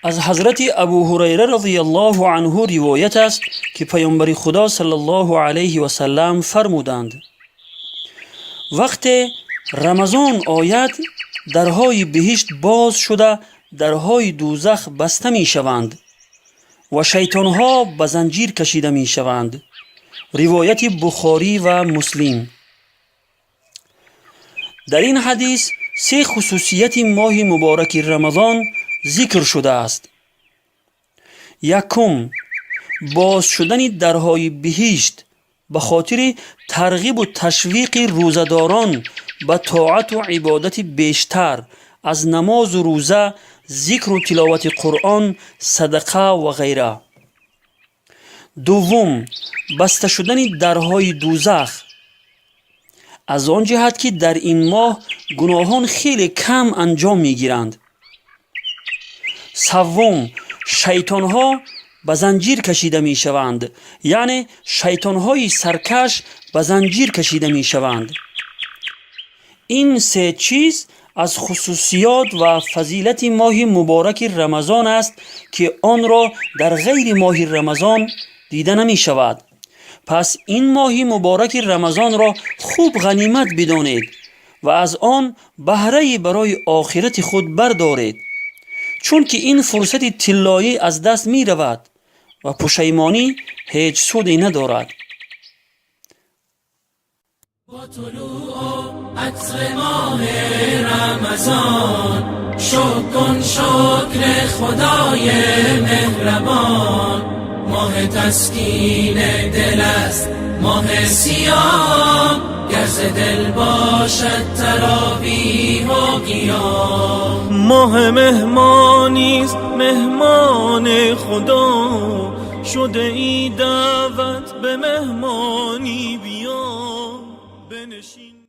از حضرت ابو هریره رضی الله عنه روایت است که پیامبر خدا صلی الله علیه و سلم فرمودند وقت رمضان آید درهای بهشت باز شده درهای دوزخ بسته می شوند و شیطانها به زنجیر کشیده می شوند. روایت بخاری و مسلم. در این حدیث سه خصوصیت ماه مبارک رمضان ذکر شده است. یکم، باز شدن درهای بهشت به خاطر ترغیب و تشویق روزداران به طاعت و عبادت بیشتر از نماز و روزه، ذکر و تلاوت قرآن، صدقه و غیره. دوم، بسته شدن درهای دوزخ از آن جهت که در این ماه گناهان خیلی کم انجام می گیرند. سوم، شیطانها به زنجیر کشیده می شوند، یعنی شیطانهای سرکش به زنجیر کشیده می شوند. این سه چیز از خصوصیات و فضیلت ماه مبارک رمضان است که آن را در غیر ماه رمضان دیده نمی شود. پس این ماه مبارک رمضان را خوب غنیمت بدانید و از آن بهره برای آخرت خود بردارید، چون که این فرصت طلایی از دست می رود و پشیمانی هیچ سودی ندارد. با طلوع عطر ماه رمضان شکر خدای مهربان. ماه تسکین دل است، ماه صیام، گر ز دل باشد تراویح و قیام. ماه مهمانیست، مهمان خدا، شده ای دعوت به مهمانی بیا بنشین.